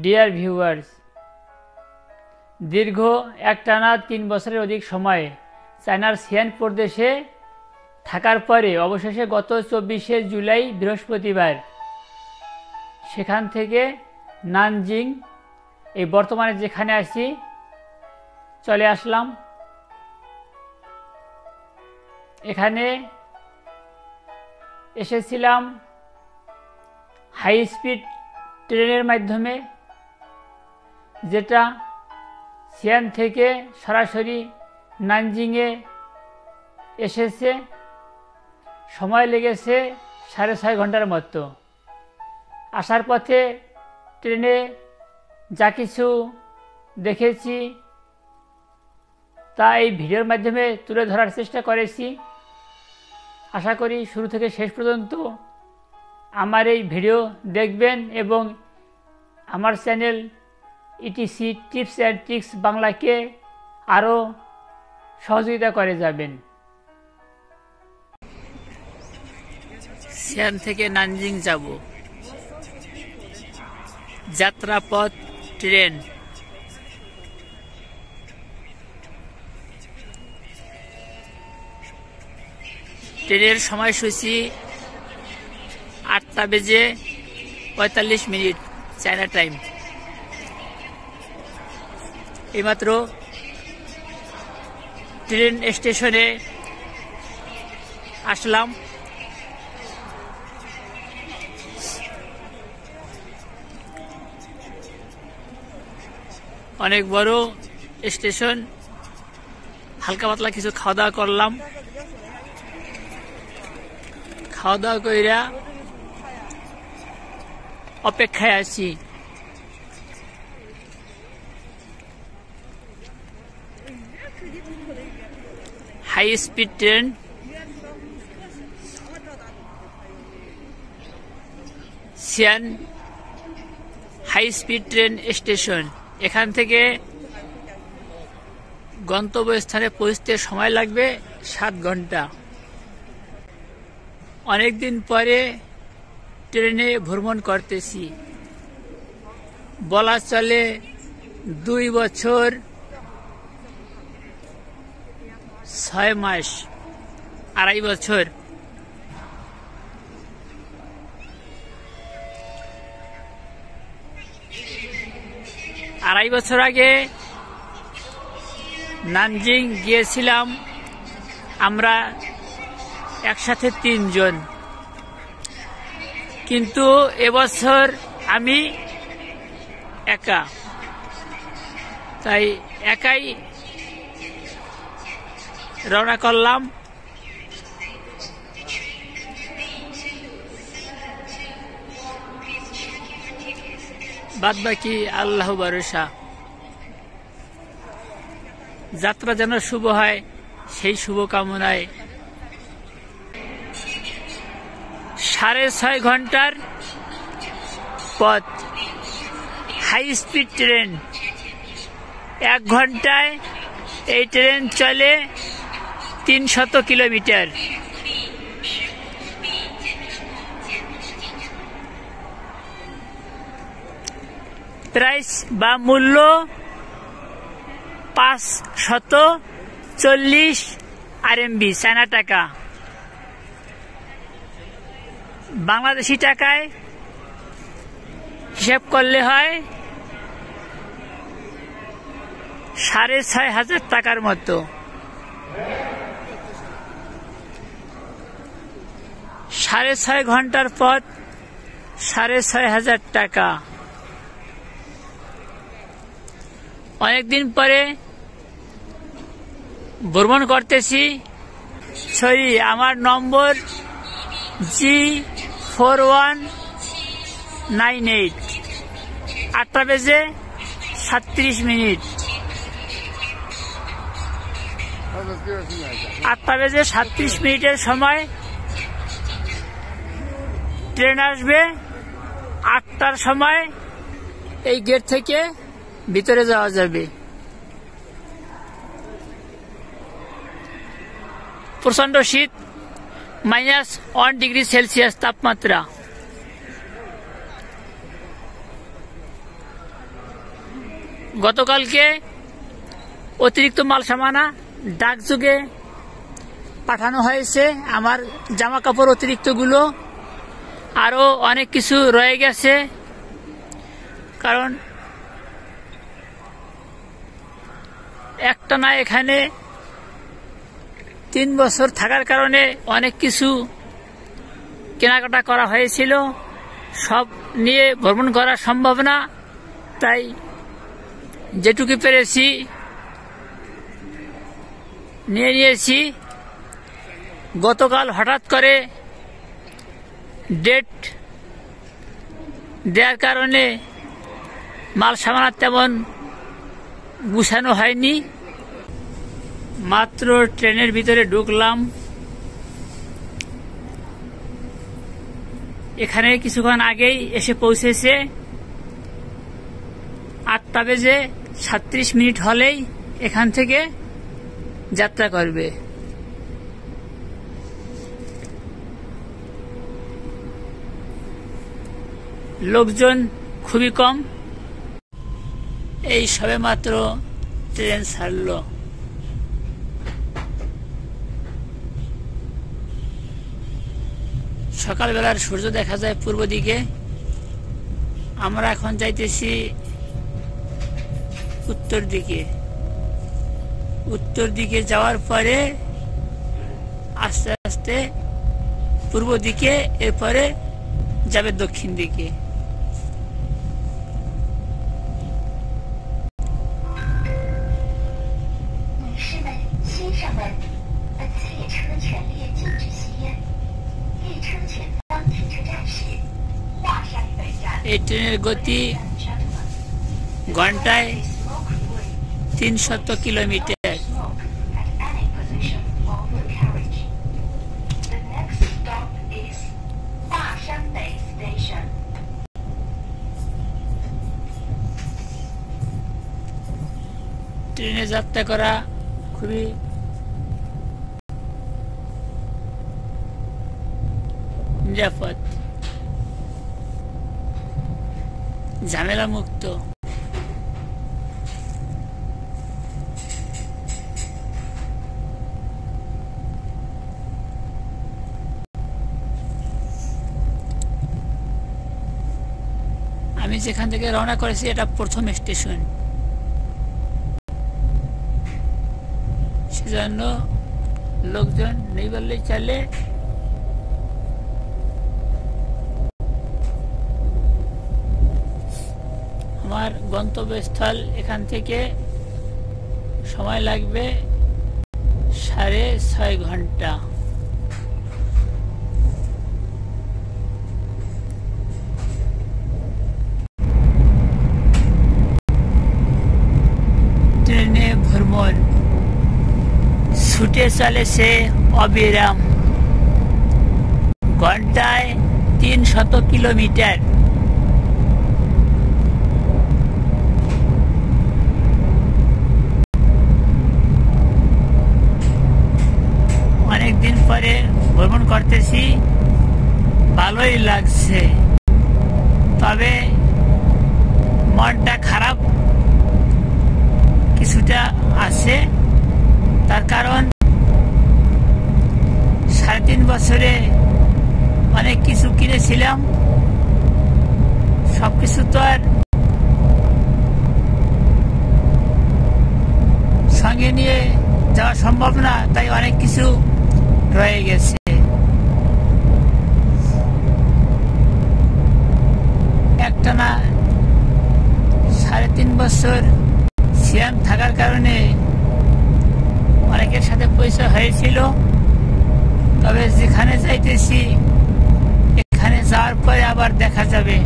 Dear viewers, দীর্ঘ একটানা 3 বছরের অধিক সময় চায়নার সিয়ান প্রদেশে থাকার পরে অবশেষে গত 24শে জুলাই বৃহস্পতিবার সেখান থেকে নানজিং, এই বর্তমানে যেখানে আছি, চলে আসলাম। এখানে এসেছিলাম হাই স্পিড ট্রেনের মাধ্যমে, যেটা সিয়ান থেকে সরাসরি নানজিংয়ে এসেছে। সময় লেগেছে 6.5 ঘন্টার মতো। আসার পথে ট্রেনে যা কিছু দেখেছি তা এই ভিডিওর মাধ্যমে তুলে ধরার চেষ্টা করেছি। আশা করি শুরু থেকে শেষ পর্যন্ত আমার এই ভিডিও দেখবেন এবং আমার channel etc tips and tricks বাংলাকে আরও সহযোগিতা করে যাবেন। সিয়ান থেকে নানজিং যাব, যাত্রাপথ ট্রেন। ট্রেনের সময়সূচি 8:45 চায়না টাইম। এইমাত্র ট্রেন স্টেশনে আসলাম। অনেক বড় স্টেশন। হালকা পাতলা কিছু খাওয়া দাওয়া করলাম। খাওয়া দাওয়া কইরা অপেক্ষায় আছি। High speed train Xi'an high speed train station. এখান থেকে গন্তব্যস্থানে পৌঁছতে সময় লাগবে 7 ঘন্টা। অনেকদিন পরে ট্রেনে ভ্রমণ করতেছি, বলা চলে 2 বছর 6 মাস, 2.5 বছর। আড়াই বছর আগে নানজিং গিয়েছিলাম আমরা একসাথে 3 জন, কিন্তু এবছর আমি একা, তাই একাই রওনা করলাম। বাদ বাকি আল্লাহ ভরসা। যাত্রা যেন শুভ হয় সেই শুভকামনায় 6.5 ঘন্টার পথ। হাই স্পিড ট্রেন, 1 ঘন্টায় এই ট্রেন চলে 300 কিলোমিটার। প্রাইস বা মূল্য 540 RMB চায়না টাকা। বাংলাদেশি টাকায় হিসাব করলে হয় 6,500 টাকার মতো। 6.5 ঘন্টার পথ, 6,500 টাকা। অনেকদিন পরে ভ্রমণ করতেছি। আমার নম্বর G4198। 8:37। 8:37 সময় ট্রেন আসবে। 8টার সময় এই গেট থেকে ভিতরে যাওয়া যাবে। প্রচন্ড শীত, -1 ডিগ্রি সেলসিয়াস তাপমাত্রা। গতকালকে অতিরিক্ত মাল সামানা ডাকযোগে পাঠানো হয়েছে। আমার জামা কাপড় অতিরিক্তগুলো আরও অনেক কিছু রয়ে গেছে, কারণ একটানা এখানে 3 বছর থাকার কারণে অনেক কিছু কেনাকাটা করা হয়েছিল। সব নিয়ে ভ্রমণ করা সম্ভব না, তাই যেটুকু পেরেছি নিয়ে নিয়েছি। গতকাল হঠাৎ করে ডেট দেওয়ার কারণে মাল সামানা তেমন গুছানো হয়নি। মাত্র ট্রেনের ভিতরে ঢুকলাম, এখানে কিছুক্ষণ আগেই এসে পৌঁছেছে। 8:37 হলেই এখান থেকে যাত্রা করবে। লোকজন খুবই কম, এই সবে মাত্র ট্রেন ছাড়ল। সকালবেলার সূর্য দেখা যায় পূর্ব দিকে। আমরা এখন যাইতেছি উত্তর দিকে। উত্তর দিকে যাওয়ার পরে আস্তে আস্তে পূর্ব দিকে, এরপরে যাবে দক্ষিণ দিকে। এই ট্রেনের গতি ঘন্টায় 300 কিলোমিটার। ট্রেনে যাত্রা করা খুবই নিরাপদ, ঝামেলা মুক্ত। আমি যেখান থেকে রওনা করেছি এটা প্রথম স্টেশন, সেজন্য লোকজন নেই বললেই চলে। আমার গন্তব্যস্থল এখান থেকে সময় লাগবে 6.5 ঘন্টা। ট্রেনে ভ্রমণ ছুটে চলেছে অবিরাম, ঘন্টায় 300 কিলোমিটার। অনেকদিন পরে ভ্রমণ করতেছি, ভালোই লাগছে, তবে মনটা খারাপ কিছুটা আছে। তার কারণ 3.5 বছরে অনেক কিছু কিনেছিলাম, সবকিছু তো আর সঙ্গে নিয়ে যাওয়া সম্ভব না, তাই অনেক কিছু রয়ে গেছে। একটানা 3.5 বছর সিয়ান থাকার কারণে অনেকের সাথে পরিচয় হয়েছিল, তবে যেখানে যাইতেছি এখানে যাওয়ার পরে আবার দেখা যাবে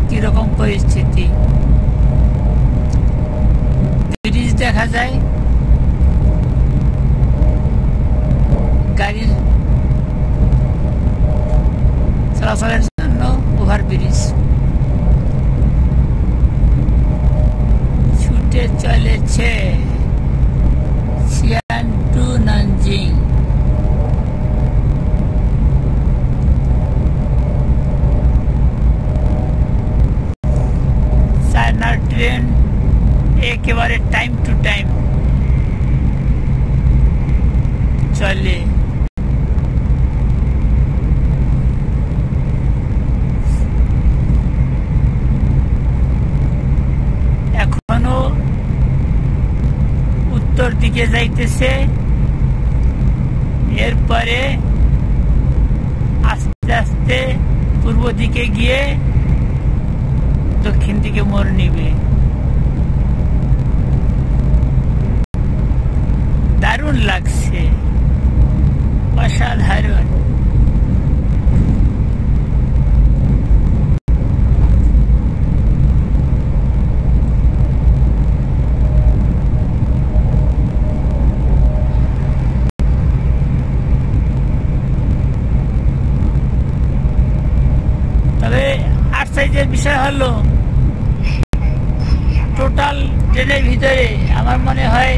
কিরকম পরিস্থিতি। ব্রিজ দেখা যায়, গাড়ির চলাচলের জন্য ওভারব্রিজ। ছুটে চলেছে Xi'an to Nanjing। চলে। এখনো উত্তর দিকে যাইতেছে, এরপরে আস্তে আস্তে পূর্ব দিকে গিয়ে দক্ষিণ দিকে মোড় নিবে। দারুণ লাগছে, অসাধারণ। তবে আশ্চর্যের বিষয় হলো টোটাল ট্রেনের ভিতরে আমার মনে হয়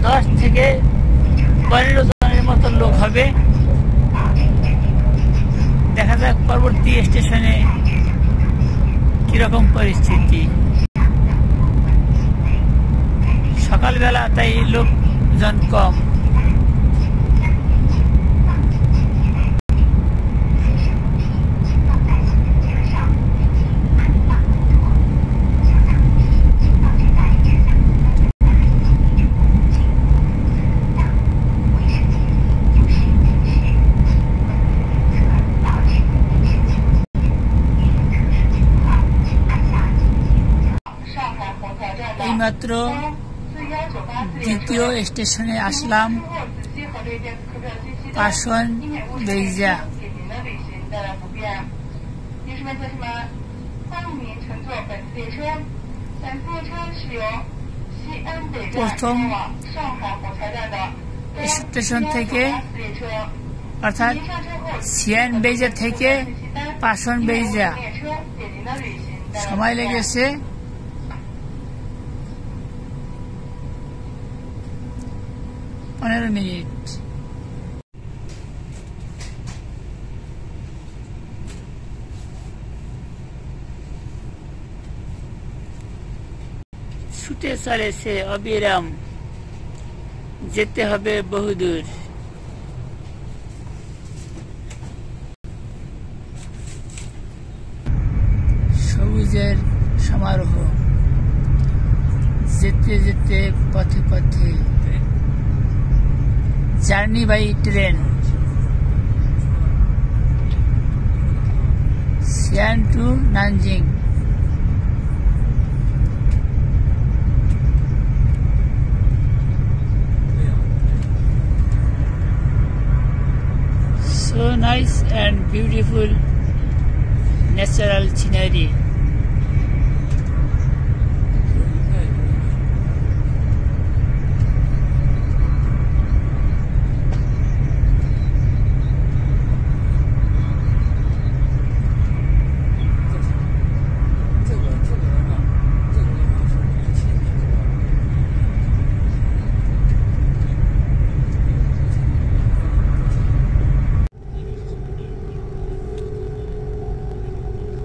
10 থেকে 12 জনের মতো লোক হবে। দেখা যাক পরবর্তী স্টেশনে কিরকম পরিস্থিতি। সকালবেলা তাই লোকজন কম। এইমাত্র দ্বিতীয় স্টেশনে আসলাম, পাশন বেইজা। প্রথম স্টেশন থেকে অর্থাৎ সিয়ান বেইজা থেকে পাশন বেইজা সময় লেগেছে 15 মিনিট। ছুটে চলেছে অবিরাম, যেতে হবে বহুদূর। সবুজের সমারোহ, যেতে যেতে পথে পথে। Journey by train, Xi'an to Nanjing। So nice and beautiful natural scenery.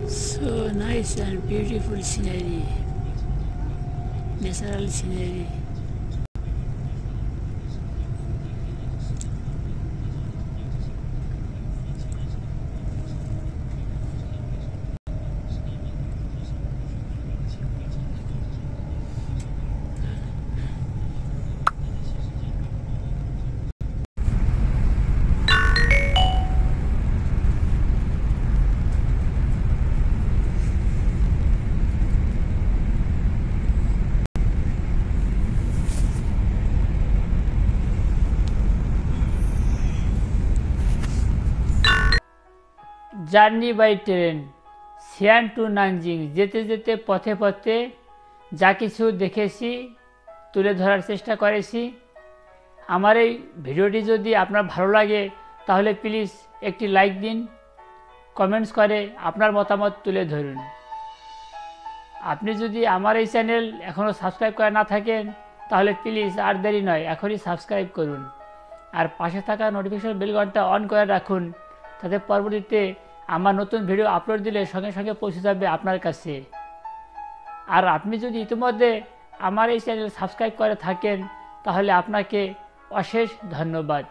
So nice and beautiful scenery, natural scenery. Journey by train, Xi'an to Nanjing. যেতে যেতে পথে পথে যা কিছু দেখেছি তুলে ধরার চেষ্টা করেছি। আমার এই ভিডিওটি যদি আপনার ভালো লাগে তাহলে প্লিজ একটি লাইক দিন, কমেন্টস করে আপনার মতামত তুলে ধরুন। আপনি যদি আমার এই চ্যানেল এখনও সাবস্ক্রাইব করে না থাকেন তাহলে প্লিজ আর দেরি নয়, এখনই সাবস্ক্রাইব করুন। আর পাশে থাকা নোটিফিকেশন বেল ঘন্টা অন করে রাখুন, তাতে পরবর্তীতে আমার নতুন ভিডিও আপলোড দিলে সঙ্গে সঙ্গে পৌঁছে যাবে আপনার কাছে। আর আপনি যদি ইতিমধ্যে আমার এই চ্যানেল সাবস্ক্রাইব করে থাকেন তাহলে আপনাকে অশেষ ধন্যবাদ।